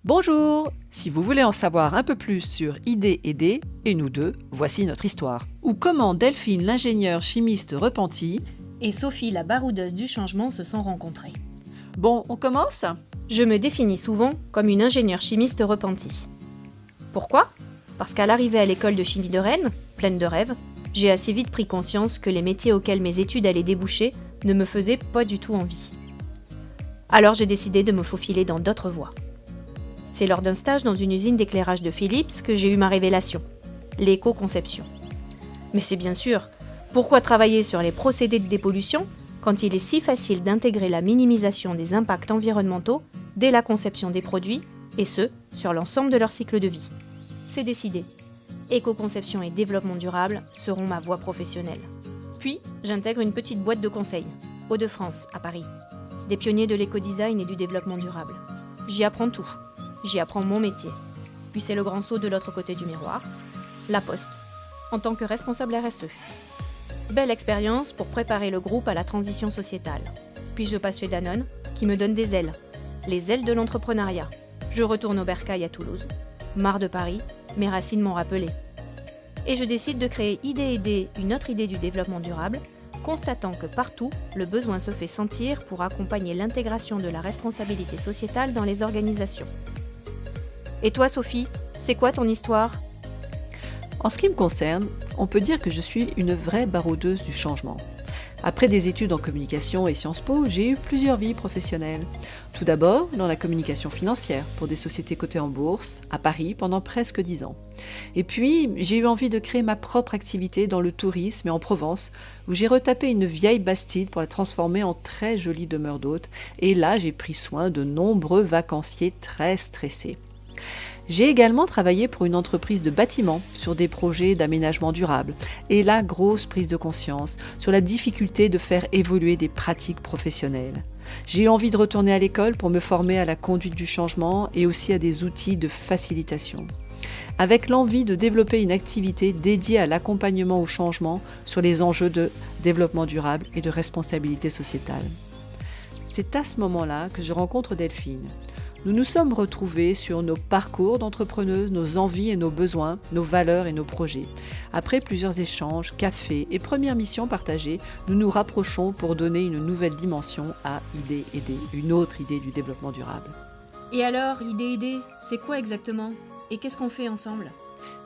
Bonjour! Si vous voulez en savoir un peu plus sur ID&D et nous deux, voici notre histoire. Ou comment Delphine, l'ingénieure chimiste repentie, et Sophie, la baroudeuse du changement, se sont rencontrées. Bon, on commence? Je me définis souvent comme une ingénieure chimiste repentie. Pourquoi ? Parce qu'à l'arrivée à l'école de chimie de Rennes, pleine de rêves, j'ai assez vite pris conscience que les métiers auxquels mes études allaient déboucher ne me faisaient pas du tout envie. Alors j'ai décidé de me faufiler dans d'autres voies. C'est lors d'un stage dans une usine d'éclairage de Philips que j'ai eu ma révélation, l'éco-conception. Mais c'est bien sûr, pourquoi travailler sur les procédés de dépollution quand il est si facile d'intégrer la minimisation des impacts environnementaux dès la conception des produits, et ce, sur l'ensemble de leur cycle de vie. C'est décidé. Éco-conception et développement durable seront ma voie professionnelle. Puis, j'intègre une petite boîte de conseil, Hauts-de-France, à Paris. Des pionniers de l'éco-design et du développement durable. J'y apprends tout. J'y apprends mon métier. Puis c'est le grand saut de l'autre côté du miroir, La Poste, en tant que responsable RSE. Belle expérience pour préparer le groupe à la transition sociétale. Puis je passe chez Danone, qui me donne des ailes. Les ailes de l'entrepreneuriat. Je retourne au Bercail à Toulouse. Marre de Paris, mes racines m'ont rappelé. Et je décide de créer ID&D, une autre idée du développement durable, constatant que partout, le besoin se fait sentir pour accompagner l'intégration de la responsabilité sociétale dans les organisations. Et toi, Sophie, c'est quoi ton histoire ? En ce qui me concerne, on peut dire que je suis une vraie baroudeuse du changement. Après des études en communication et Sciences Po, j'ai eu plusieurs vies professionnelles. Tout d'abord, dans la communication financière, pour des sociétés cotées en bourse, à Paris, pendant presque 10 ans. Et puis, j'ai eu envie de créer ma propre activité dans le tourisme et en Provence, où j'ai retapé une vieille bastide pour la transformer en très jolie demeure d'hôte. Et là, j'ai pris soin de nombreux vacanciers très stressés. J'ai également travaillé pour une entreprise de bâtiment sur des projets d'aménagement durable et la grosse prise de conscience sur la difficulté de faire évoluer des pratiques professionnelles. J'ai eu envie de retourner à l'école pour me former à la conduite du changement et aussi à des outils de facilitation, avec l'envie de développer une activité dédiée à l'accompagnement au changement sur les enjeux de développement durable et de responsabilité sociétale. C'est à ce moment-là que je rencontre Delphine. Nous nous sommes retrouvés sur nos parcours d'entrepreneuses, nos envies et nos besoins, nos valeurs et nos projets. Après plusieurs échanges, cafés et premières missions partagées, nous nous rapprochons pour donner une nouvelle dimension à ID&D, une autre idée du développement durable. Et alors, ID&D, c'est quoi exactement ? Et qu'est-ce qu'on fait ensemble ?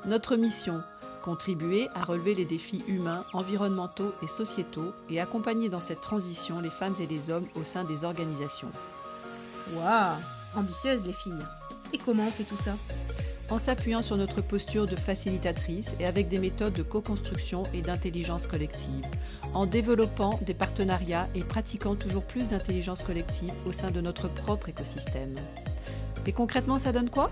Notre mission, contribuer à relever les défis humains, environnementaux et sociétaux et accompagner dans cette transition les femmes et les hommes au sein des organisations. Waouh ! Ambitieuses les filles. Et comment on fait tout ça ? En s'appuyant sur notre posture de facilitatrice et avec des méthodes de co-construction et d'intelligence collective, en développant des partenariats et pratiquant toujours plus d'intelligence collective au sein de notre propre écosystème. Et concrètement, ça donne quoi ?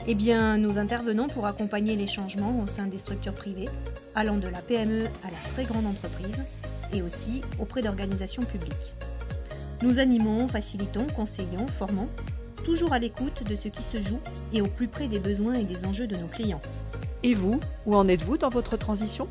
Eh bien, nous intervenons pour accompagner les changements au sein des structures privées, allant de la PME à la très grande entreprise, et aussi auprès d'organisations publiques. Nous animons, facilitons, conseillons, formons, toujours à l'écoute de ce qui se joue et au plus près des besoins et des enjeux de nos clients. Et vous, où en êtes-vous dans votre transition ?